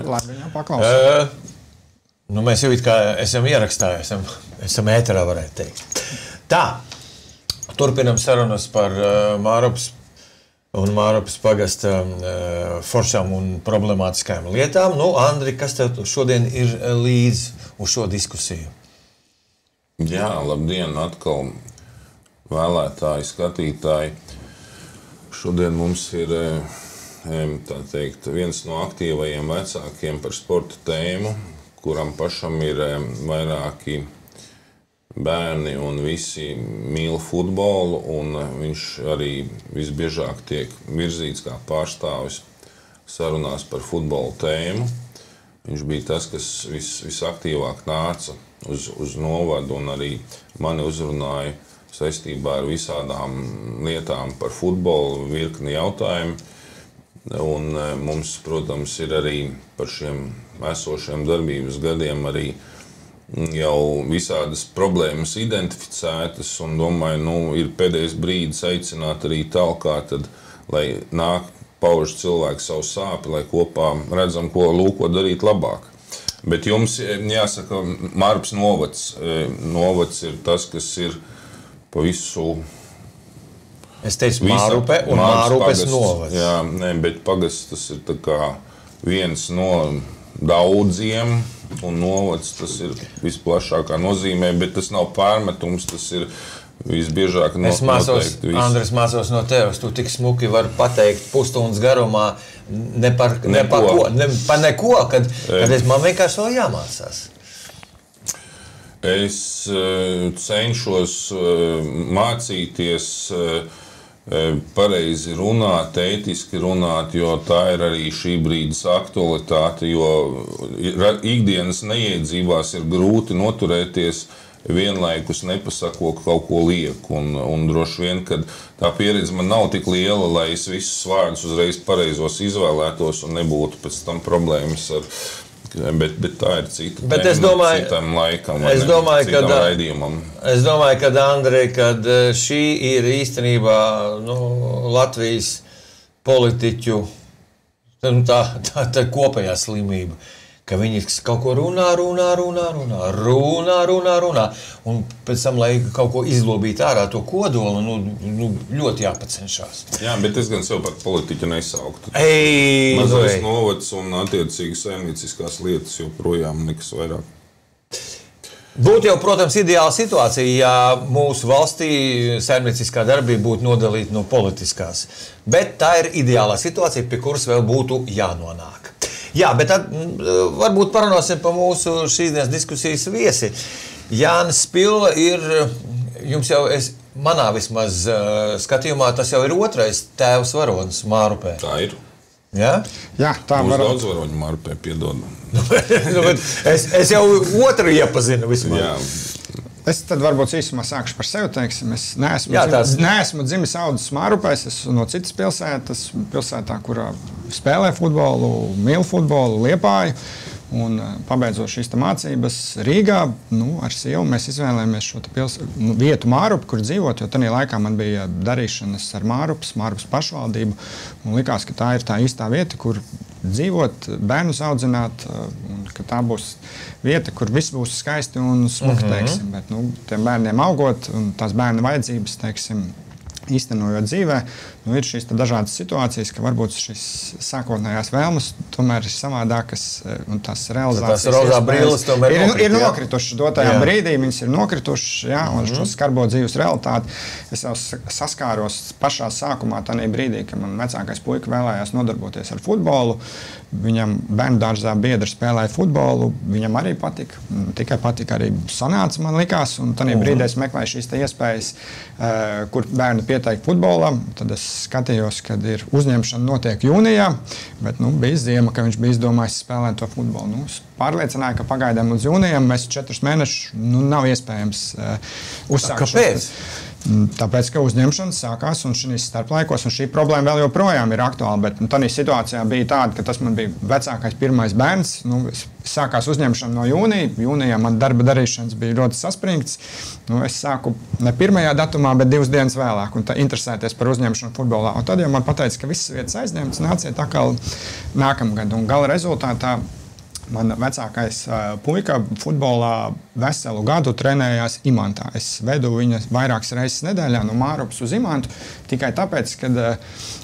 Labi, viņam paklausīt. Mēs jau it kā esam ierakstāji, esam ēterā, varētu teikt. Tā, turpinam sarunas par Mārupas un Mārupas pagasta foršām un problemātiskajām lietām. Andri, kas tev šodien ir līdz uz šo diskusiju? Jā, labdien, atkal vēlētāji, skatītāji. Šodien mums ir, tā teikt, viens no aktīvajiem vecākiem par sporta tēmu, kuram pašam ir vairāki bērni un visi mīl futbolu, un viņš arī visbiežāk tiek virzīts kā pārstāvis sarunās par futbola tēmu. Viņš bija tas, kas visaktīvāk nāca uz novadu un arī mani uzrunāja saistībā ar visādām lietām par futbolu, virkni jautājumu. Un mums, protams, ir arī par šiem esošiem darbības gadiem arī jau visādas problēmas identificētas, un domāju, ir pēdējais brīdis aicināt arī talkā, tad, lai nāk pauž cilvēku savu sāpi, lai kopā redzam, ko darīt labāk. Bet jums jāsaka, Mārupas novads ir tas, kas ir pa visu. Es teicu Mārupe un Mārupes novads. Jā, bet pagasts tas ir tā kā viens no daudziem, un novads tas ir visplašākā nozīmē, bet tas nav pārmetums, tas ir visbiežāk noteikti. Andris, mācos no tevis, tu tik smuki vari pateikt pusstundas garumā par neko, kad man vienkārši vēl jāmācās. Es cenšos mācīties pareizi runāt, ētiski runāt, jo tā ir arī šī brīdis aktualitāte, jo ikdienas neiedzībās ir grūti noturēties, vienlaikus nepasakot kaut ko lieku. Un droši vien, kad tā pieredze man nav tik liela, lai es visus vārdus uzreiz pareizos izvēlētos un nebūtu pēc tam problēmas ar. Bet tā ir cita tēma, citam laikam, citam raidījumam. Es domāju, ka Andri, kad šī ir īstenībā Latvijas politiķu tā kopējā slimība, ka viņi kaut ko runā, un pēc tam, lai kaut ko izlobītu ārā to kodolu, ļoti jāpacenšās. Jā, bet es gan sev par politiķu nesauktu. Mazais novads un attiecīgi saimnieciskās lietas joprojām nekas vairāk. Būtu jau, protams, ideāla situācija, ja mūsu valstī saimnieciskā darbība būtu nodalīta no politiskās. Bet tā ir ideālā situācija, pie kuras vēl būtu jānonāk. Jā, bet tad varbūt parunāsim par mūsu šīs dienas diskusijas viesi. Jānis Spilva ir, jums jau, manā vismaz skatījumā, tas jau ir otrais tēvs varonis Mārupē. Tā ir. Ja? Jā, tā var. Būs daudz varoņu Mārupē, piedod. Es jau otru iepazinu vismaz. Jā. Es tad varbūt īsumā sākšu par sevi, teiksim. Es neesmu dzimis audzis Mārupē, es esmu no citas pilsētā, kurā spēlē futbolu, mīlu futbolu, Liepāju. Un pabeidzot šīs mācības Rīgā, ar sievu mēs izvēlējāmies šo vietu Mārupu, kur dzīvot, jo tajā laikā man bija darīšanas ar Mārupas pašvaldību. Un likās, ka tā ir tā īstā vieta, kur dzīvot, bērnus audzināt, un ka tā būs vieta, kur viss būs skaisti un smuki, teiksim. Bet, tiem bērniem augot un tās bērna vajadzības, teiksim, īstenojot dzīvē, ir šīs dažādas situācijas, ka varbūt šīs sākotnējās vēlmes tomēr ir savādākas, un tās realizācijas tās rozā brilles tomēr ir nokritušas dotajā brīdī, viņas ir nokritušas, un šo skarbo dzīves realitāti es jau saskāros pašā sākumā tādā brīdī, kad man vecākais puika vēlējās nodarboties ar futbolu. Viņam bērndārzā biedri spēlēja futbolu, viņam arī patika, tikai patika arī sanāca, man likās, un tādā brīdī es meklēju šīs iespējas, kur bērni pieteikti futbolam. Tad es skatījos, kad ir uzņemšana notiek jūnijā, bet bija ziema, ka viņš bija izdomājis spēlēt to futbolu. Pārliecināja, ka pagaidām līdz jūnijam mēs 4 mēnešus nav iespējams uzsākt. Kāpēc? Tāpēc, ka uzņemšanas sākās un šīs starplaikos, un šī problēma vēl joprojām ir aktuāla. Bet tādā situācijā bija tāda, ka tas man bija vecākais pirmais bērns. Sākās uzņemšana no jūnija. Jūnijā man darba darīšanas bija ļoti saspringts. Es sāku ne 1. datumā, bet 2 dienas vēlāk un interesēties par uzņemšanu futbolā. Un tad jau man pateica, ka visas vietas aizņemtas, nāciet atkal nākamgad. Un gala rezultātā man vecākais puika futbolā veselu gadu trenējās Imantā. Es vedu viņu vairākas reizes nedēļā no Mārupas uz Imantu tikai tāpēc, ka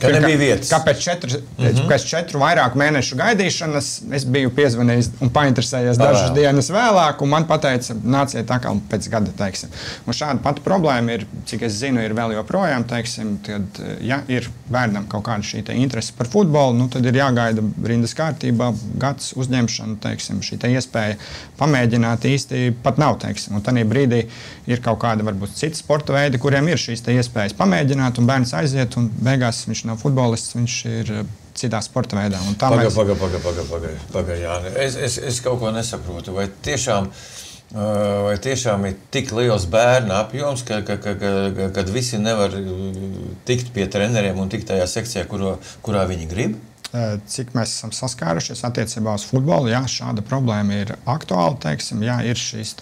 nebija vietas. Pēc 4 vairāku mēnešu gaidīšanas es biju piezvanījis un painteresējies dažas dienas vēlāk, un man pateica, nāciet atkal pēc gada, teiksim. Un šāda pati problēma ir, cik es zinu, ir vēl joprojām, teiksim, kad, ja ir bērnam kaut kāda šī interese par futbolu, tad ir jāgaida rindas kārtībā, gads uzņemšana, teiksim, šī iespēja pamēģināt īsti pat nav, teiksim. Un tajā brīdī ir kaut kāda varbūt cita sporta veidi, kuriem ir šīs iespējas pamēģināt, un bērns aiziet, un beigās viņš nav futbolists, viņš ir citā sporta veidā. Paga, Jāni. Es kaut ko nesaprotu. Vai tiešām ir tik liels bērnu apjoms, kad visi nevar tikt pie treneriem un tikt tajā sekcijā, kurā viņi grib? Cik mēs esam saskārušies attiecībā uz futbolu, jā, šāda problēma ir aktuāla, teiksim, jā, ir šīs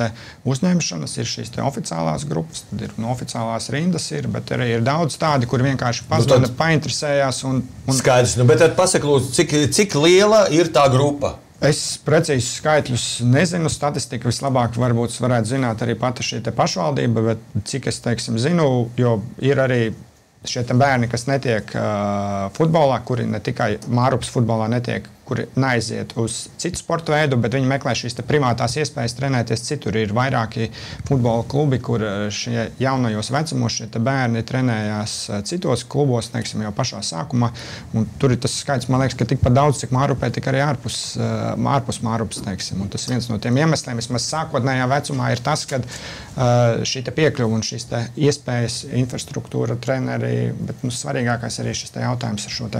uzņemšanas, ir šīs oficiālās grupas, tad ir oficiālās rindas, bet arī ir daudz tādi, kur vienkārši pazvana, painteresējās. Skaidrs, bet tad pasaka, lūdzu, cik liela ir tā grupa? Es precīzi skaitļus nezinu, statistika vislabāk varbūt varētu zināt arī pati šī pašvaldība, bet cik es, teiksim, zinu, jo ir arī šie bērni, kas netiek futbolā, kuri ne tikai Mārupas futbolā netiek, kuri neaiziet uz citu sporta veidu, bet viņi meklē šīs privātās iespējas trenēties citur. Ir vairāki futbola klubi, kur šie jaunajos vecumos šie bērni trenējās citos klubos, teiksim, jau pašā sākumā. Un tur ir tas skaits, man liekas, ka tikpat daudz, cik Mārupē, tik arī ārpus Mārupas, teiksim. Un tas viens no tiem iemesliem, vismaz sākotnējā vecumā, ir tas, ka šī piekļuva un šīs iespējas, infrastruktūra, treneri, bet svarīgākais arī šis jautājums ar šo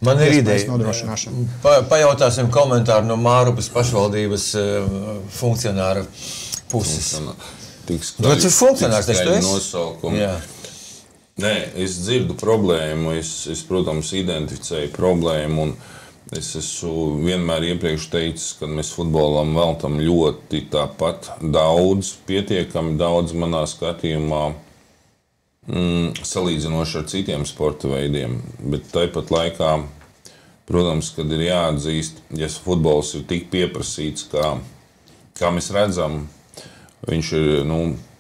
man ir ideja nodrošināšanu. Pajautāsim komentāru no Mārupas pašvaldības funkcionāra puses. Tas ir funkcionārs, taču tu esi? Nē, es dzirdu problēmu, es protams, identificēju problēmu, un es esmu vienmēr iepriekš teicis, ka mēs futbolam veltam ļoti tāpat daudz, pietiekami daudz manā skatījumā, salīdzinoši ar citiem sporta veidiem, bet tāpat laikā, protams, kad ir jāatzīst, ja futbols ir tik pieprasīts, kā mēs redzam, viņš ir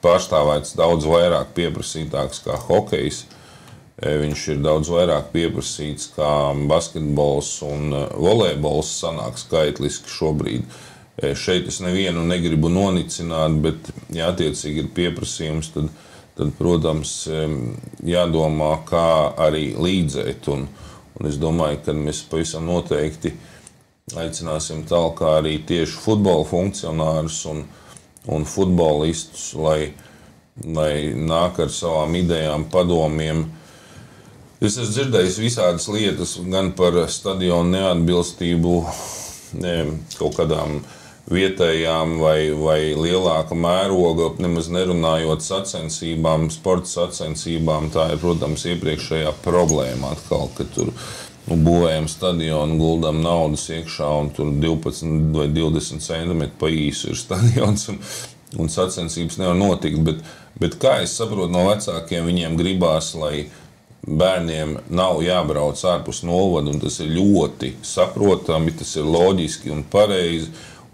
pārstāvēts daudz vairāk pieprasītāks kā hokejs, viņš ir daudz vairāk pieprasīts kā basketbols un volejbols sanāk skaitliski šobrīd. Šeit es nevienu negribu nonicināt, bet, ja attiecīgi ir pieprasījums, tad, protams, jādomā, kā arī līdzēt. Un es domāju, ka mēs pavisam noteikti aicināsim tālāk arī tieši futbola funkcionārus un futbolistus, lai nāk ar savām idejām, padomiem. Es esmu dzirdējis visādas lietas gan par stadionu neatbilstību kaut kādām vietējām vai lielāka mēroga, nemaz nerunājot sacensībām, sporta sacensībām. Tā ir, protams, iepriekšējā problēma atkal, ka tur būvējam stadionu, guldam naudas iekšā un tur 12 vai 20 centimetri pa īsu ir stadions un sacensības nevar notikt. Bet kā es saprotu no vecākiem, viņiem gribās, lai bērniem nav jābrauc ārpus novada, un tas ir ļoti saprotami, tas ir loģiski un pareizi.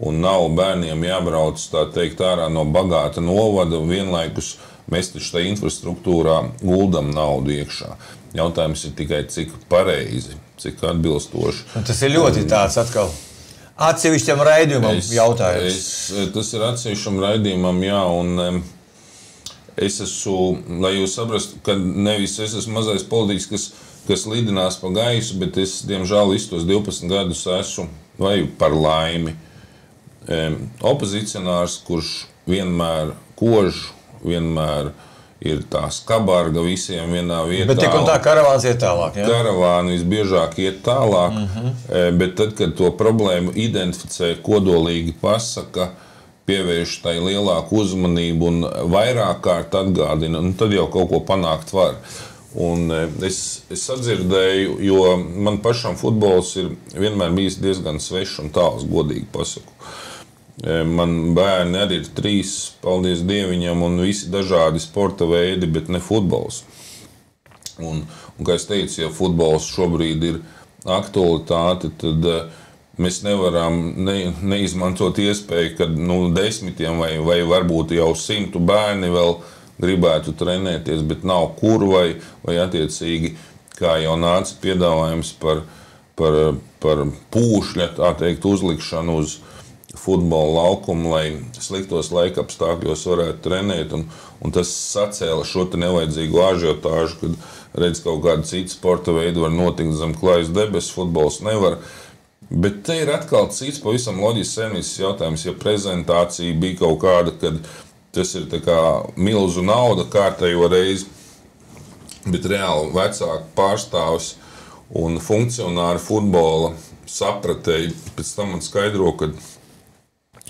Un nav bērniem jābrauc, tā teikt, ārā no bagāta novada, un vienlaikus mēs taču tajā infrastruktūrā guldam naudu iekšā. Jautājums ir tikai, cik pareizi, cik atbilstoši. Un tas ir ļoti tāds atkal atsevišķam raidījumam jautājums. Tas ir atsevišķam raidījumam, jā, un es esmu, lai jūs saprastu, ka nevis es esmu mazais politiķis, kas lidinās pa gaisu, bet es, diemžēl, visus tos 12 gadus esmu, vai par laimi, opozicionārs, kurš vienmēr kož, vienmēr ir tā skabarga visiem vienā vietā. Bet tik un tā karavāns iet tālāk, jā? Karavāni visbiežāk iet tālāk, bet tad, kad to problēmu identificē, kodolīgi pasaka, pievērš tai lielāku uzmanību un vairāk kārt atgādina, tad jau kaut ko panākt var. Un es sadzirdēju, jo man pašam futbols ir vienmēr bijis diezgan svešs un tāls, godīgi pasaku. Man bērni arī ir 3, paldies Dieviņam, un visi dažādi sporta veidi, bet ne futbols. Un kā es teicu, ja futbols šobrīd ir aktualitāte, tad mēs nevaram neizmantot iespēju, kad 10 vai varbūt jau 100 bērni vēl gribētu trenēties, bet nav kur vai attiecīgi, kā jau nāca piedāvājums par pūšļa, tā teikt, uzlikšanu uz futbola laukumu, lai sliktos laikapstākļos varētu trenēt, un tas sacēla šo te nevajadzīgu ažiotāžu, kad redz kaut kādu citu sporta veidu var notikt zem klājas debesu, futbols nevar. Bet te ir atkal cits pavisam loģisks saimniecības jautājums, ja prezentācija bija kaut kāda, kad tas ir tā kā milzu nauda kārtējo reizi, bet reāli vecāku pārstāvis un funkcionāri futbola sapratēji pēc tam man skaidro, ka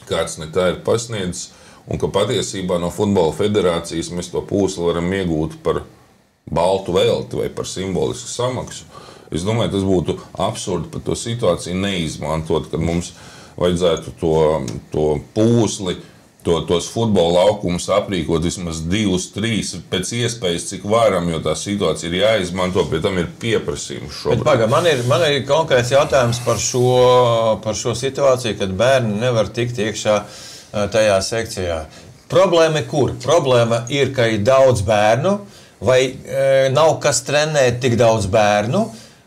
kāds ne tā ir pasniedzis un ka patiesībā no futbola federācijas mēs to pūsli varam iegūt par baltu velti vai par simbolisku samaksu. Es domāju, tas būtu absurdi par to situāciju neizmantot, kad mums vajadzētu to pūsli, tos futbola laukumus aprīkot vismaz 2, 3 pēc iespējas, cik varam, jo tā situācija ir jāizmanto, pie tam ir pieprasījums šobrīd. Bet, man ir konkrēts jautājums par šo situāciju, kad bērni nevar tikt iekšā tajā sekcijā. Problēma ir kur? Problēma ir, ka ir daudz bērnu, vai nav kas trenēt tik daudz bērnu,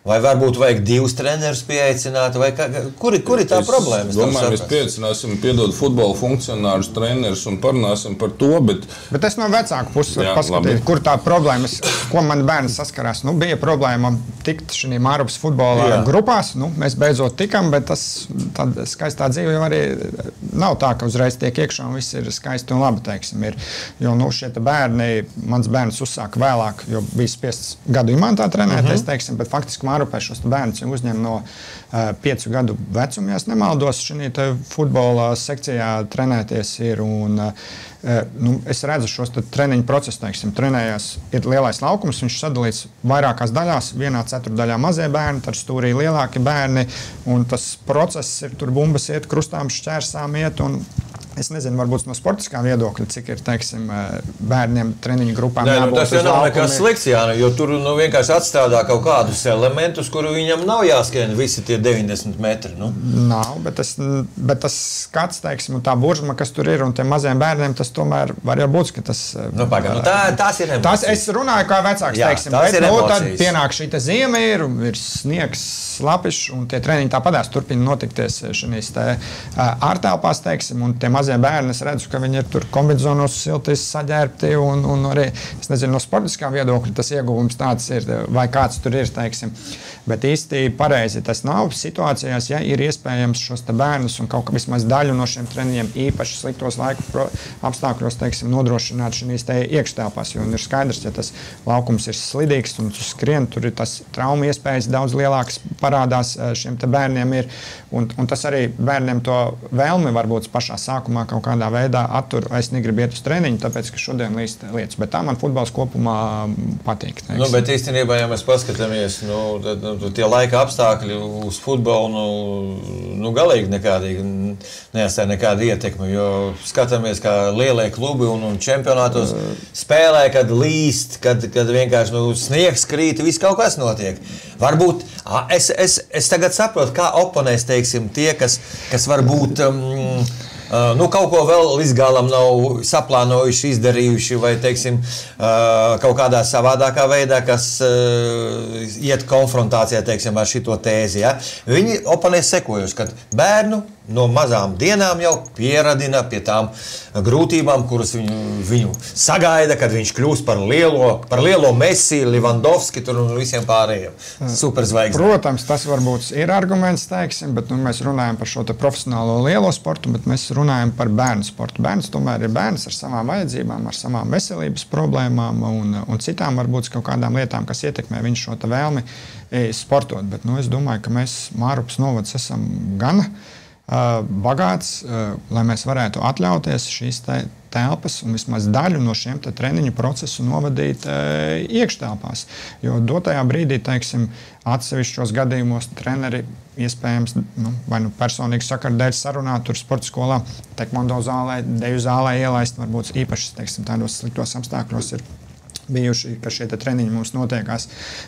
vai varbūt vajag 2 trenerus pieaicināt, vai kur ir tā problēma? Es domāju, mēs pieaicināsim, piedod futbola funkcionārus, trenerus un parunāsim par to, bet es no vecāku puses varu paskatīt, kur tā problēma, ko man bērni saskarās. Bija problēma tikt šī Mārupas futbola grupās, mēs beidzot tikam, bet tas skaistā dzīve jau arī nav tā, ka uzreiz tiek iekšā un viss ir skaisti un labi, teiksim. Jo šie bērni, mans bērns uzsāka vēlāk, jo bija spiests gadu imantā trenēties, teiksim, bet faktiski Mārupē šos bērnus uzņem no 5 gadu vecuma, ja es nemaldos, šī futbola sekcijā trenēties ir. Es redzu šos treniņu procesus, teiksim, trenējās, ir lielais laukums, viņš sadalīts vairākās daļās, vienā ceturdaļā mazie bērni, tad stūrī lielāki bērni, un tas process ir, tur bumbas iet, krustām, šķērsām iet, un es nezinu, varbūt no sportiskā viedokļa, cik ir, teiksim, bērniem treniņu grupām jābūt. Tas jau nav nekas slikts, jo tur vienkārši atstrādā kaut kādus elementus, kuru viņam nav jāskrien visi tie 90 metri. Nav, bet tas skats, teiksim, un tā buržma, kas tur ir, un tiem maziem bērniem, tas tomēr var jau būt, ka tas... Tās ir emocijas. Es runāju kā vecāks, teiksim, bet tad pienāk šī ziema ir sniegs, slapišs, un tie treniņi tāpadās turpina notikties šīs ārtelpās, teiksim, un tie mazie bērni, es redzu, ka viņi ir tur kombizonos siltis saģērbti, un arī, es nezinu, no sportiskā viedokļa tas ieguvums tāds ir, vai kāds tur ir, teiksim. Bet īsti pareizi tas nav situācijās, ja ir iespējams šos te bērnus un kaut kā vismaz daļu no šiem treniņiem īpaši sliktos laiku apstākļos, teiksim, nodrošināt šīs te iekštelpās, jo ir skaidrs, ja tas laukums ir slidīgs un tu skrien, tur ir tas trauma iespējas daudz lielākas parādās šiem te bērniem ir, un tas arī bērniem to vēlmi varbūt pašā sākumā kaut kādā veidā attur, es negribu iet uz treniņu, tāpēc, ka šodien līst lietas, bet tā man futbols kopumā patīk. Bet īstenībā, ja mēs paskatāmies, tie laika apstākļi uz futbolu, galīgi nekādīgi neatstāja nekādu ietekmi, jo skatāmies, kā lielie klubi un čempionātos spēlē, kad līst, kad vienkārši sniegs krīt, viss kaut kas notiek. Varbūt, es tagad saprotu, kā oponēs, teiksim, tie, kas varbūt kaut ko vēl līdz galam nav saplānojuši, izdarījuši vai, teiksim, kaut kādā savādākā veidā, kas iet konfrontācijā, teiksim, ar šito tēzi. Ja? Viņi oponēs sekojuši, kad bērnu no mazām dienām jau pieradina pie tām grūtībām, kuras viņu sagaida, kad viņš kļūs par lielo Messi, Levandovski tur un visiem pārējiem superzvaigznēm. Protams, tas varbūt ir arguments, teiksim, bet mēs runājam par šo te profesionālo lielo sportu, bet mēs runājam par bērnu sportu. Bērns tomēr ir bērns ar savām vajadzībām, ar savām veselības problēmām un citām varbūt kaut kādām lietām, kas ietekmē viņu šo te vēlmi sportot. Bet es domāju, ka mēs Mārupas novads esam gan bagāts, lai mēs varētu atļauties šīs telpas un vismaz daļu no šiem treniņu procesu novadīt iekštelpās. Jo dotajā brīdī, teiksim, atsevišķos gadījumos treneri iespējams vai personīgi sakaru dēļ sarunāt tur sporta skolā, tekvondo zālē, deju zālē ielaist, varbūt īpaši, teiksim, tādos sliktos apstākļos ir bijuši, ka šie treniņi mums notiekās.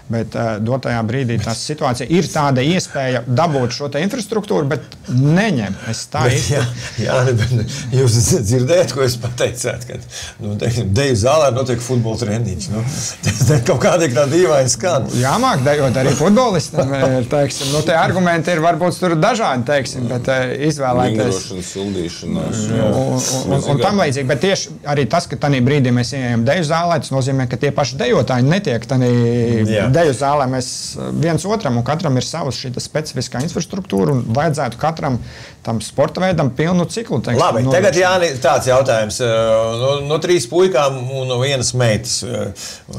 Bet dotajā brīdī tā situācija ir tāda iespēja dabūt šo infrastruktūru, bet neņem. Jūs dzirdējat, ko es pateicāt, ka deju zālē notiek futbola treniņš. Tas kaut kādīgi tā dīvaini skan. Jāmāk dejot arī futbolistam. Teiksim, tie argumenti ir varbūt tur dažādi, teiksim, bet izvēlēties. Vingrošana, sildīšanās. Un tam līdzīgi. Bet tieši arī tas, ka tādā brīdī mēs ieejam deju zālē, tas nozīmē, ka tie paši dejotāji netiek deju zālē. Mēs viens otram un katram ir savs šī specifiskā infrastruktūra un vajadzētu katram tam sporta veidam pilnu ciklu. Teiksim, labi, tagad Jāni, tāds jautājums. No 3 puikām un no 1 meitas.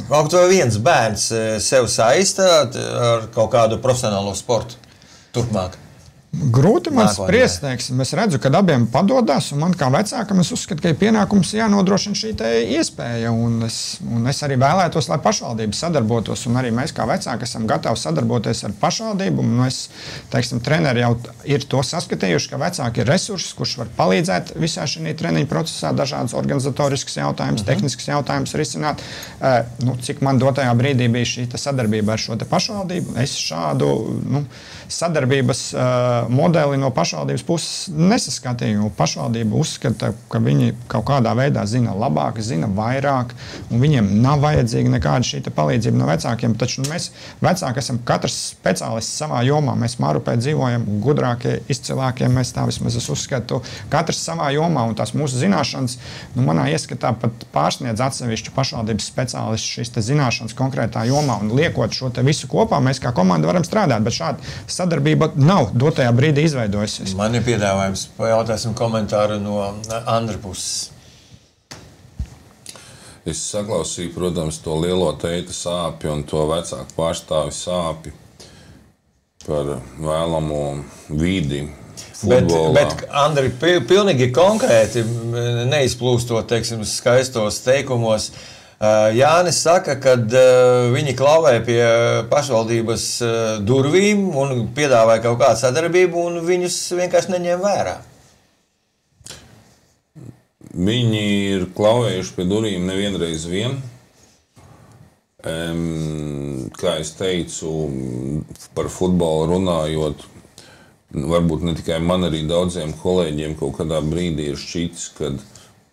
Kaut vai viens bērns sev saista ar kaut kādu profesionālo sportu turpmāk? Grūti man spriest, teiksim. Es redzu, ka abiem padodas, un man kā vecākam es uzskatu, ka ir pienākums jānodrošina šī iespēja. Un es arī vēlētos, lai pašvaldības sadarbotos, un arī mēs kā vecāki esam gatavi sadarboties ar pašvaldību. Mēs, teiksim, treneri jau ir to saskatījuši, ka vecāki ir resursi, kurš var palīdzēt visā šī treniņu procesā, dažādas organizatoriskas jautājumus, tehniskas jautājumus risināt. Cik man dotajā brīdī bija šī sadarbība ar šo pašvaldību, es šādu sadarbības modeli no pašvaldības puses nesaskatīju. Pašvaldība uzskata, ka viņi kaut kādā veidā zina labāk, zina vairāk, un viņiem nav vajadzīga nekāda šī palīdzība no vecākiem. Taču mēs vecāki esam katrs speciālists savā jomā. Mēs Mārupē dzīvojam gudrākie, izcilākie, mēs tā vismaz es uzskatu, katrs savā jomā, un tās mūsu zināšanas, manā ieskatā pat pārsniedz atsevišķu pašvaldības speciālistu šīs zināšanas konkrētā jomā, un liekot šo visu kopā, mēs kā komanda varam strādāt, bet šāda sadarbība nav dotajā brīdī izveidojusies. Man ir piedāvājums, pajautāsim komentāru no Andra puses. Es saklausīju, protams, to lielo teita sāpi un to vecāku pārstāvi sāpi par vēlamo vidi futbolā. Bet Andri, pilnīgi konkrēti, neizplūstot, teiksim, skaistos teikumos, Jānis saka, ka viņi klavē pie pašvaldības durvīm un piedāvāja kaut kādu sadarbību, un viņus vienkārši neņem vērā. Viņi ir klavējuši pie durvīm nevienreiz vien. Kā es teicu, par futbolu runājot, varbūt ne tikai man, arī daudziem kolēģiem kaut kādā brīdī ir šķitis, ka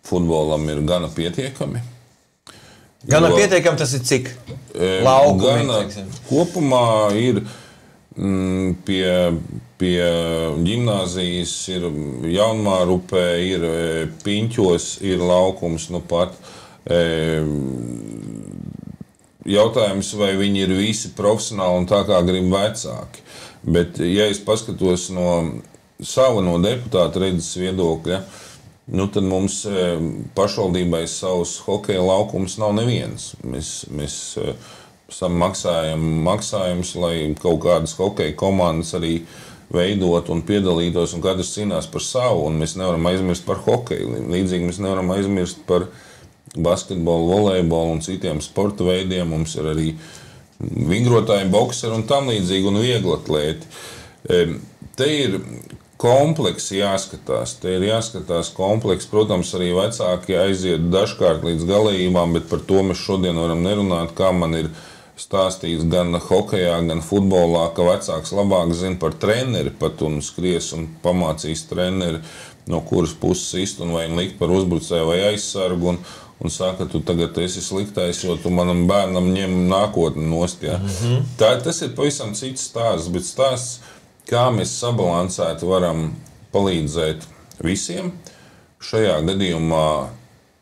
futbolam ir gana pietiekami. Gana pietiekami tas ir cik? Laukumi, kopumā ir pie ģimnāzijas, ir Jaunmārupē, ir Piņķos, ir laukums nu pat. Jautājums, vai viņi ir visi profesionāli un tā kā grib vecāki. Bet, ja es paskatos no deputāta redzes viedokļa, tad mums pašvaldībai savus hokeja laukumus nav neviens. Mēs maksājam maksājumus, lai kaut kādas hokeja komandas arī veidot un piedalītos, un katrs cīnās par savu, un mēs nevaram aizmirst par hokeju. Līdzīgi mēs nevaram aizmirst par basketbolu, volejbolu un citiem sporta veidiem. Mums ir arī vingrotāji, bokseri un tam līdzīgi, un vieglatlēti. Te ir kompleksi jāskatās. Te ir jāskatās kompleksi. Protams, arī vecāki aiziet dažkārt līdz galējībām, bet par to mēs šodien varam nerunāt, kā man ir stāstīts gan hokejā, gan futbolā, ka vecāks labāk zina par treneri pat un skries un pamācīs treneri, no kuras puses ist un vai likt par uzbrucēju vai aizsargu un saka, tu tagad esi sliktais, jo tu manam bērnam ņem nākotni nost. Ja? Tas ir pavisam cits stāsts, bet stāsts, kā mēs sabalansēti varam palīdzēt visiem. Šajā gadījumā,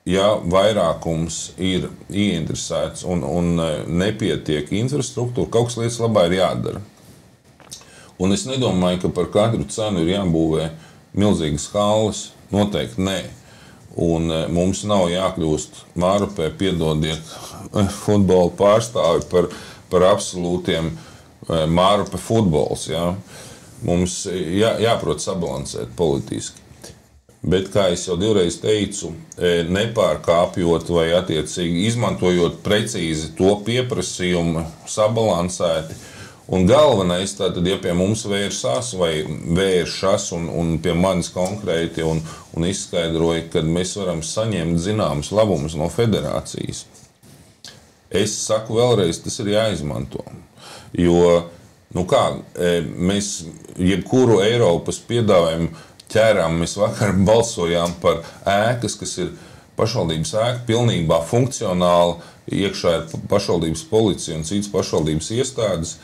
ja vairākums ir ieinteresēts un nepietiek infrastruktūra, kaut kas lietas labā ir jādara. Un es nedomāju, ka par katru cenu ir jābūvē milzīgas halles, noteikti nē. Un mums nav jākļūst Mārupē, piedodiet, futbola pārstāvi par absolūtiem Mārupe futbols. Ja? mums jāprot sabalansēt politiski. Bet, kā es jau divreiz teicu, nepārkāpjot vai attiecīgi izmantojot precīzi to pieprasījumu sabalansēti. Un galvenais, tātad, ja pie mums vērsās vai vēršas un pie manis konkrēti un izskaidroja, kad mēs varam saņemt zināmus labumus no federācijas, es saku vēlreiz, tas ir jāizmanto. Jo, mēs jebkuru Eiropas piedāvājumu ķērām, mēs vakar balsojām par ēkas, kas ir pašvaldības ēka, pilnībā funkcionāla, iekšā ir pašvaldības policija un citas pašvaldības iestādes,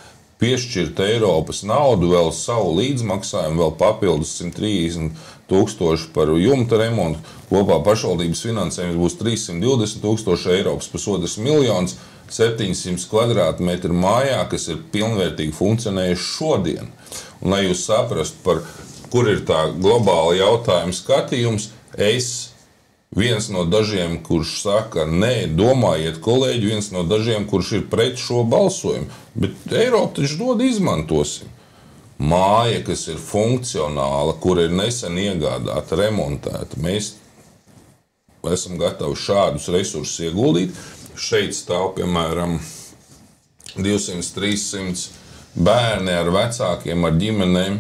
piešķirt Eiropas naudu, vēl savu līdzmaksājumu, vēl papildus 130,000 par jumta remontu, kopā pašvaldības finansējums būs 320,000 Eiropas, 1,5 miljonus, 700 kvadrātmetru mājā, kas ir pilnvērtīgi funkcionējuši šodien. Un, lai jūs saprastu, kur ir tā globāla jautājuma skatījums, es viens no dažiem, kurš saka, nē, domājiet, kolēģi, viens no dažiem, kurš ir pret šo balsojumu. Bet Eiropa taču dod, izmantosim. Māja, kas ir funkcionāla, kur ir nesen iegādāta, remontēta, mēs esam gatavi šādus resursus ieguldīt. Šeit stāv, piemēram, 200-300 bērni ar vecākiem, ar ģimenēm,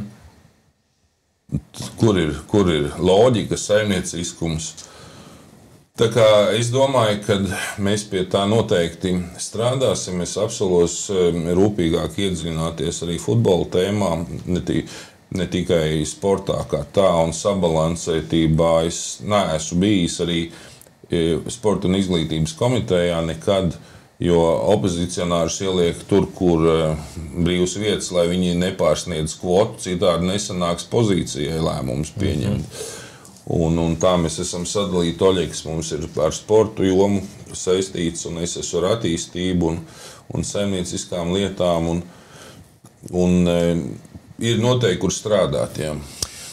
kur ir loģika, saimnieciskums. Tā kā es domāju, ka mēs pie tā noteikti strādāsim. Es apsolos rūpīgāk iedziļināties arī futbola tēmā, ne tikai sportā kā tā un sabalansētībā. Es neesmu bijis arī Sporta un izglītības komitejā nekad, jo opozicionārus ieliek tur, kur brīvas vietas, lai viņi nepārsniedz kvotu, citādi nesanāks pozīcijai lēmumus pieņemt. Un tā mēs esam sadalīti. Oļegs mums ir ar sportu jomu saistīts, un es esmu ar attīstību un saimnieciskām lietām, un ir noteikti, kur strādāt. Jā.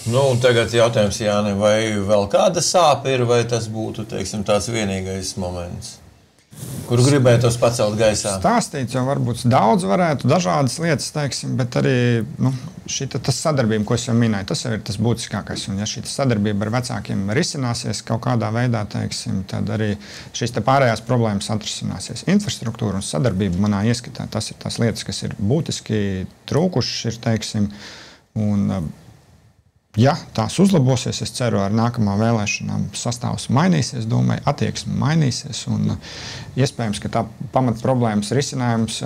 Un tagad jautājums, Jāni, vai vēl kāda sāpe ir, vai tas būtu, teiksim, tāds vienīgais moments, kur gribētos pacelt gaisā? Stāstīt jau varbūt daudz varētu, dažādas lietas, teiksim, bet arī tas sadarbība, ko es jau minēju, tas jau ir tas būtiskākais. Un ja šī sadarbība ar vecākiem risināsies kaut kādā veidā, teiksim, tad arī šīs pārējās problēmas atrisināsies. Infrastruktūra un sadarbība manā ieskatā, tas ir tās lietas, kas ir būtiski trūkušas, ir, teiksim, un ja tās uzlabosies, es ceru, ar nākamā vēlēšanām sastāvs mainīsies, domāju, attieksme mainīsies, un iespējams, ka tā pamat problēmas risinājums,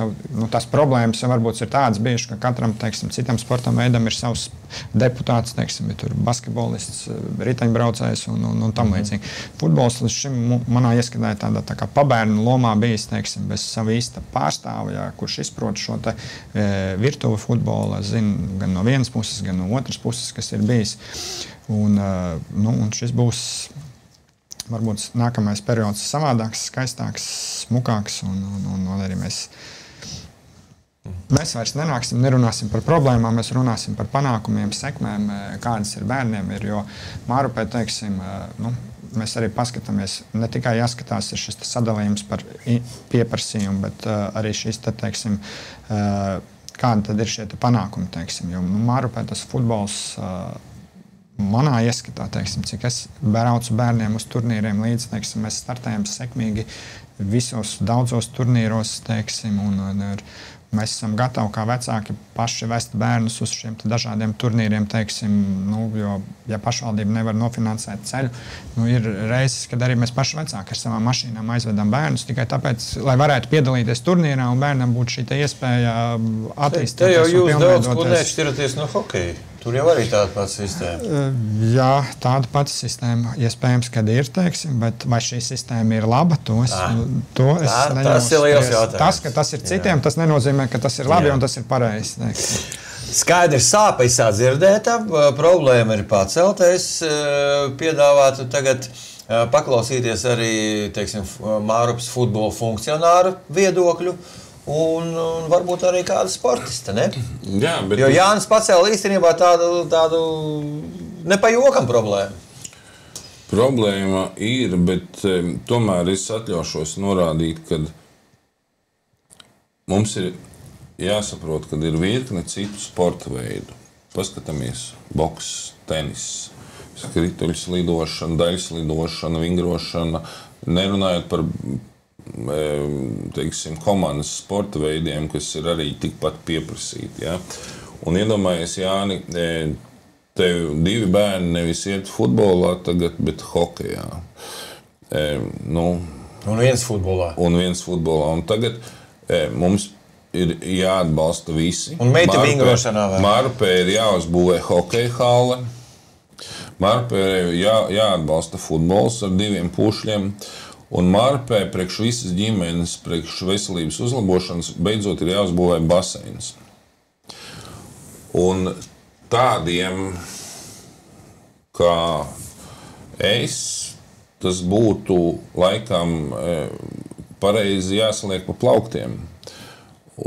tās problēmas varbūt ir tādas bijušas, ka katram, teiksim, citam sportam veidam ir savs deputāts, teiksim, ir tur basketbolists, riteņbraucējs un tam līdzīgi. Futbols līdz šim manā ieskatā ir tādā tā kā pabērnu lomā bijis, teiksim, bez sava īsta pārstāvja, kurš izprot šo te virtuvi futbola, zina gan no vienas puses, gan no otras puses, kas ir bijis. Un šis būs varbūt nākamais periods savādāks, skaistāks, smukāks, un arī mēs vairs nerunāsim par problēmām, mēs runāsim par panākumiem, sekmēm, kādas ir bērniem. Jo Mārupē, teiksim, mēs arī paskatāmies, ne tikai jāskatās ir šis sadalījums par pieprasījumu, bet arī šis, teiksim, kādi tad ir šie panākumi, teiksim. Jo Mārupē tas futbols manā ieskatā, teiksim, cik es braucu bērniem uz turnīriem līdzi, teiksim, mēs startējam sekmīgi visos daudzos turnīros, teiksim, un mēs esam gatavi kā vecāki paši vest bērnus uz šiem dažādiem turnīriem, teiksim, jo, ja pašvaldība nevar nofinansēt ceļu, ir reizes, kad arī mēs paši vecāki ar savām mašīnām aizvedam bērnus tikai tāpēc, lai varētu piedalīties turnīrā un bērnam būtu šī iespēja attīstīties. Te jau jūs daudz ko nešķiraties no hokeja. Tur jau arī tāda pati sistēma. Jā, tāda pati sistēma iespējams, kad ir, teiksim, bet vai šī sistēma ir laba, to es neņemu. Tas ir liels jautājums. Tas, ka tas ir citiem, tas nenozīmē, ka tas ir labi un tas ir pareizi. Skaidrs, sāpe ir sadzirdēta, problēma ir pacelta. Es piedāvātu tagad paklausīties arī, teiksim, Mārupas futbola funkcionāru viedokļu. Un varbūt arī kāda sportista, ne? Jā, bet jo Jānis pacēla īstenībā tādu nepajokam problēmu. Problēma ir, bet tomēr es atļaušos norādīt, ka mums ir jāsaprot, ka ir virkne citu sporta veidu. paskatāmies, boks, tenis, skrituļs lidošana, daļas lidošana, vingrošana, nerunājot par, teiksim, komandas sporta veidiem, kas ir arī tikpat pieprasīti, ja. Un iedomājies, Jāni, tev 2 bērni nevis iet futbolā tagad, bet hokejā. Un viens futbolā. Un tagad mums ir jāatbalsta visi. Un meiti vingrošanā vēl. Marpē ir jāuzbūvē hokeja hale. Marpē ir jāatbalsta futbols ar 2 pušļiem. Un Marpē priekš visas ģimenes, priekš veselības uzlabošanas beidzot ir jāuzbūvē baseins. Un tādiem, kā es, tas būtu laikam pareizi jāsaliek pa plauktiem.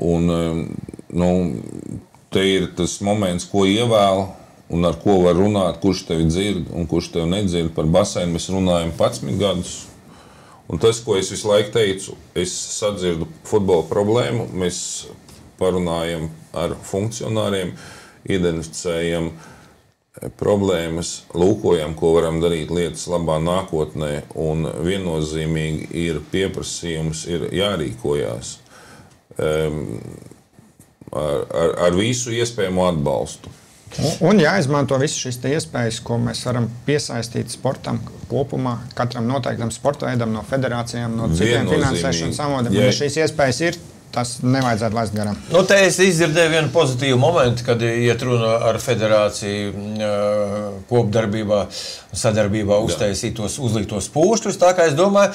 Un, te ir tas moments, ko ievēl un ar ko var runāt, kurš tevi dzird un kurš tevi nedzird. Par baseinu mēs runājam 11 gadus. Un tas, ko es visu laiku teicu, es sadzirdu futbola problēmu, mēs parunājam ar funkcionāriem, identificējam problēmas, lūkojam, ko varam darīt lietas labā nākotnē, un viennozīmīgi ir pieprasījums, ir jārīkojās ar visu iespējamo atbalstu. Un jāizmanto visas šīs iespējas, ko mēs varam piesaistīt sportam kopumā, katram noteiktam sporta veidam, no federācijām, no citiem finansēšanas avotiem. Ja šīs iespējas ir, tas nevajadzētu laist garām. Te es izdzirdēju vienu pozitīvu momentu, kad iet runa ar federāciju kopdarbībā, sadarbībā uztaisītos, uzliktos pūšļus. Tā kā es domāju,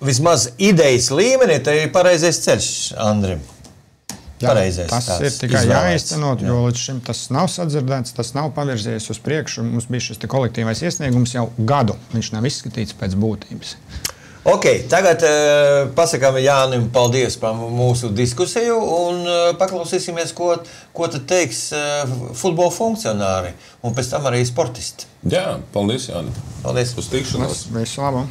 vismaz idejas līmenī, te ir pareizais ceļš, Andrim. Jā, tas ir tikai jāizcenot, jo līdz šim tas nav sadzirdēts, tas nav pavirzījies uz priekšu. Mums bija šis kolektīvais iesniegums jau gadu. Viņš nav izskatīts pēc būtības. Ok, tagad pasakām Jānim paldies par mūsu diskusiju un paklausīsimies, ko tad teiks futbola funkcionāri un pēc tam arī sportisti. Jā, paldies, Jāni. Paldies. Uz tikšanos. Visu labu.